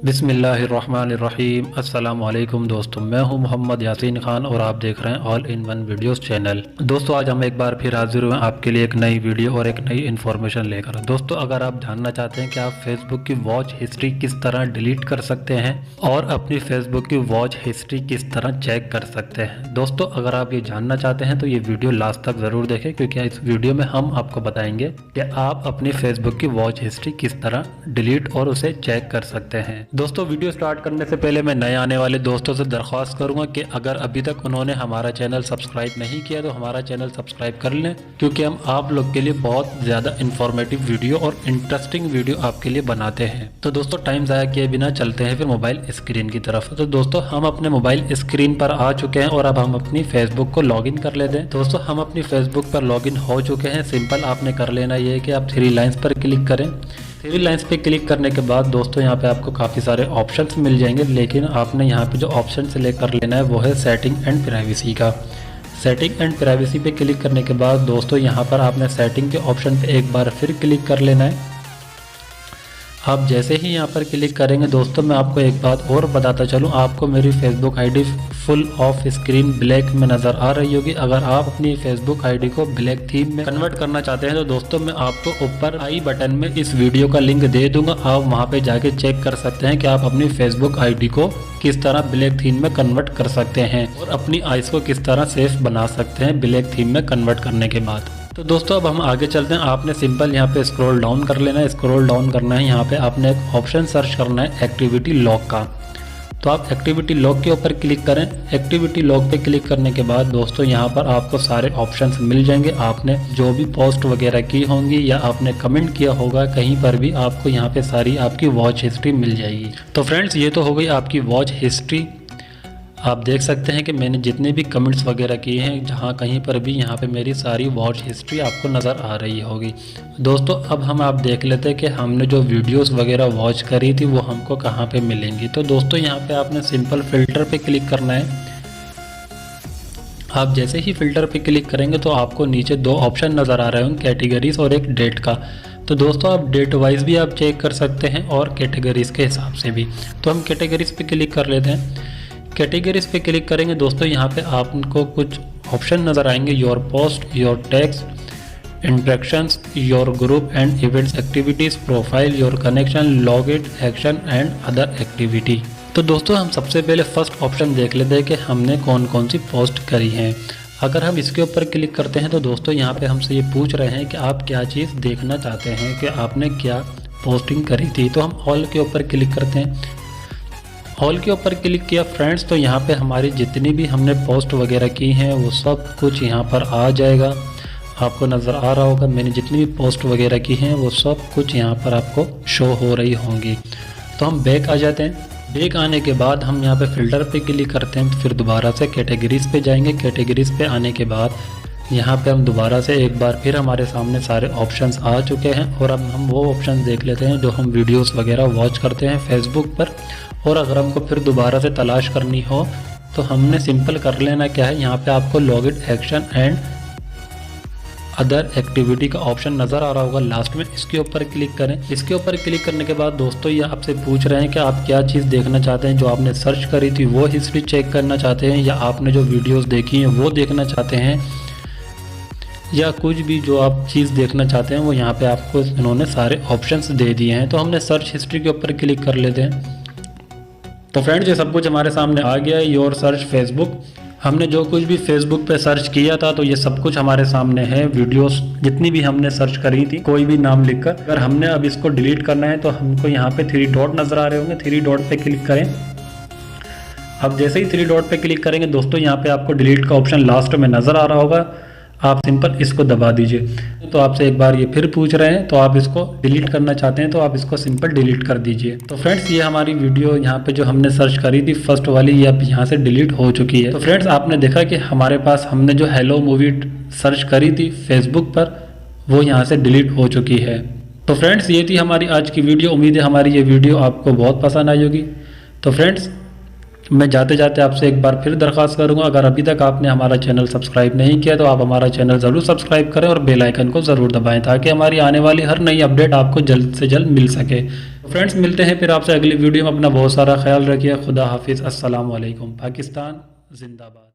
बिस्मिल्लाहिर्रहमानिर्रहीम। अस्सलामु अलैकुम दोस्तों, मैं हूं मोहम्मद यासीन खान और आप देख रहे हैं all in one videos channel. दोस्तों आज हम एक बार फिर हाजिर हुए आपके लिए एक नई वीडियो और एक नई इन्फॉर्मेशन लेकर। दोस्तों अगर आप जानना चाहते हैं कि आप फेसबुक की वॉच हिस्ट्री किस तरह डिलीट कर सकते हैं और अपनी फेसबुक की वॉच हिस्ट्री किस तरह चेक कर सकते हैं, दोस्तों अगर आप ये जानना चाहते हैं तो ये वीडियो लास्ट तक ज़रूर देखें, क्योंकि इस वीडियो में हम आपको बताएंगे कि आप अपनी फेसबुक की वॉच हिस्ट्री किस तरह डिलीट और उसे चेक कर सकते हैं। दोस्तों वीडियो स्टार्ट करने से पहले मैं नए आने वाले दोस्तों से दरख्वास्त करूंगा कि अगर अभी तक उन्होंने हमारा चैनल सब्सक्राइब नहीं किया तो हमारा चैनल सब्सक्राइब कर लें, क्योंकि हम आप लोग के लिए बहुत ज़्यादा इन्फॉर्मेटिव वीडियो और इंटरेस्टिंग वीडियो आपके लिए बनाते हैं। तो दोस्तों टाइम ज़ाया किए बिना चलते हैं फिर मोबाइल स्क्रीन की तरफ। तो दोस्तों हम अपने मोबाइल स्क्रीन पर आ चुके हैं और अब हम अपनी फेसबुक को लॉगिन कर लेते हैं। दोस्तों हम अपनी फेसबुक पर लॉगिन हो चुके हैं। सिंपल आपने कर लेना ये है कि आप थ्री लाइन्स पर क्लिक करें। थ्री लाइन्स पे क्लिक करने के बाद दोस्तों यहाँ पे आपको काफ़ी सारे ऑप्शंस मिल जाएंगे, लेकिन आपने यहाँ पे जो ऑप्शन सेलेक्ट कर लेना है वो है सेटिंग एंड प्राइवेसी का। सेटिंग एंड प्राइवेसी पे क्लिक करने के बाद दोस्तों यहाँ पर आपने सेटिंग के ऑप्शन पे एक बार फिर क्लिक कर लेना है। आप जैसे ही यहाँ पर क्लिक करेंगे दोस्तों मैं आपको एक बात और बताता चलूँ, आपको मेरी Facebook ID full of screen black में नज़र आ रही होगी। अगर आप अपनी फेसबुक आईडी को ब्लैक थीम में कन्वर्ट करना चाहते हैं तो दोस्तों मैं आपको ऊपर आई बटन में इस वीडियो का लिंक दे दूंगा। आप वहाँ पे जाके चेक कर सकते हैं कि आप अपनी फेसबुक आईडी को किस तरह ब्लैक थीम में कन्वर्ट कर सकते हैं और अपनी आइज़ को किस तरह सेफ बना सकते हैं ब्लैक थीम में कन्वर्ट करने के बाद। तो दोस्तों अब हम आगे चलते हैं। आपने सिंपल यहाँ पे स्क्रॉल डाउन कर लेना है। स्क्रॉल डाउन करना है, यहाँ पे आपने एक ऑप्शन सर्च करना है एक्टिविटी लॉक का। तो आप एक्टिविटी लॉक के ऊपर क्लिक करें। एक्टिविटी लॉक पे क्लिक करने के बाद दोस्तों यहाँ पर आपको सारे ऑप्शंस मिल जाएंगे। आपने जो भी पोस्ट वगैरह की होंगी या आपने कमेंट किया होगा कहीं पर भी आपको यहाँ पे सारी आपकी वॉच हिस्ट्री मिल जाएगी। तो फ्रेंड्स ये तो हो गई आपकी वॉच हिस्ट्री। आप देख सकते हैं कि मैंने जितने भी कमेंट्स वगैरह किए हैं जहाँ कहीं पर भी यहाँ पे मेरी सारी वॉच हिस्ट्री आपको नज़र आ रही होगी। दोस्तों अब हम आप देख लेते हैं कि हमने जो वीडियोस वगैरह वॉच करी थी वो हमको कहाँ पे मिलेंगी। तो दोस्तों यहाँ पे आपने सिंपल फ़िल्टर पे क्लिक करना है। आप जैसे ही फ़िल्टर पे क्लिक करेंगे तो आपको नीचे दो ऑप्शन नज़र आ रहे होंगे, कैटेगरीज और एक डेट का। तो दोस्तों आप डेट वाइज भी आप चेक कर सकते हैं और कैटेगरीज के हिसाब से भी। तो हम कैटेगरीज पे क्लिक कर लेते हैं। कैटेगरीज पे क्लिक करेंगे दोस्तों यहाँ पे आपको कुछ ऑप्शन नज़र आएंगे, your post, your text, interactions, your group and events activities, profile, your connection, login, action and other activity. तो दोस्तों हम सबसे पहले फर्स्ट ऑप्शन देख लेते हैं कि हमने कौन कौन सी पोस्ट करी है। अगर हम इसके ऊपर क्लिक करते हैं तो दोस्तों यहाँ पे हमसे ये पूछ रहे हैं कि आप क्या चीज़ देखना चाहते हैं, कि आपने क्या पोस्टिंग करी थी। तो हम ऑल के ऊपर क्लिक करते हैं। ऑल के ऊपर क्लिक किया फ्रेंड्स तो यहाँ पे हमारी जितनी भी हमने पोस्ट वगैरह की हैं वो सब कुछ यहाँ पर आ जाएगा। आपको नज़र आ रहा होगा मैंने जितनी भी पोस्ट वगैरह की हैं वो सब कुछ यहाँ पर आपको शो हो रही होंगी। तो हम बैक आ जाते हैं। बैक आने के बाद हम यहाँ पे फ़िल्टर पे क्लिक करते हैं, फिर दोबारा से कैटेगरीज़ पे जाएंगे। कैटेगरीज़ पे आने के बाद यहाँ पे हम दोबारा से एक बार फिर हमारे सामने सारे ऑप्शंस आ चुके हैं और अब हम वो ऑप्शन देख लेते हैं जो हम वीडियोस वगैरह वॉच करते हैं फेसबुक पर। और अगर हमको फिर दोबारा से तलाश करनी हो तो हमने सिंपल कर लेना क्या है, यहाँ पे आपको login, action and other activity का ऑप्शन नज़र आ रहा होगा लास्ट में, इसके ऊपर क्लिक करें। इसके ऊपर क्लिक करने के बाद दोस्तों ये आपसे पूछ रहे हैं कि आप क्या चीज़ देखना चाहते हैं, जो आपने सर्च करी थी वो हिस्ट्री चेक करना चाहते हैं या आपने जो वीडियोज़ देखी हैं वो देखना चाहते हैं, या कुछ भी जो आप चीज़ देखना चाहते हैं वो यहाँ पे आपको इन्होंने सारे ऑप्शंस दे दिए हैं। तो हमने सर्च हिस्ट्री के ऊपर क्लिक कर लेते हैं। तो फ्रेंड्स ये सब कुछ हमारे सामने आ गया है। योर सर्च फेसबुक, हमने जो कुछ भी फेसबुक पे सर्च किया था तो ये सब कुछ हमारे सामने है। वीडियोस जितनी भी हमने सर्च करी थी कोई भी नाम लिखकर, अगर हमने अब इसको डिलीट करना है तो हमको यहाँ पे थ्री डॉट नज़र आ रहे होंगे, थ्री डॉट पे क्लिक करें। अब जैसे ही थ्री डॉट पे क्लिक करेंगे दोस्तों यहाँ पे आपको डिलीट का ऑप्शन लास्ट में नज़र आ रहा होगा। आप सिंपल इसको दबा दीजिए। तो आपसे एक बार ये फिर पूछ रहे हैं, तो आप इसको डिलीट करना चाहते हैं तो आप इसको सिंपल डिलीट कर दीजिए। तो फ्रेंड्स ये हमारी वीडियो यहाँ पे जो हमने सर्च करी थी फर्स्ट वाली, ये अब यहाँ से डिलीट हो चुकी है। तो फ्रेंड्स आपने देखा कि हमारे पास हमने जो हेलो मूवी सर्च करी थी फेसबुक पर वो यहाँ से डिलीट हो चुकी है। तो फ्रेंड्स ये थी हमारी आज की वीडियो। उम्मीद है हमारी ये वीडियो आपको बहुत पसंद आई होगी। तो फ्रेंड्स मैं जाते जाते आपसे एक बार फिर दरख्वास्त करूंगा, अगर अभी तक आपने हमारा चैनल सब्सक्राइब नहीं किया तो आप हमारा चैनल ज़रूर सब्सक्राइब करें और बेल आइकन को ज़रूर दबाएं ताकि हमारी आने वाली हर नई अपडेट आपको जल्द से जल्द मिल सके। फ्रेंड्स, मिलते हैं फिर आपसे अगली वीडियो में। अपना बहुत सारा ख्याल रखिए। खुदा हाफिज़। अस्सलाम वालेकुम। पाकिस्तान जिंदाबाद।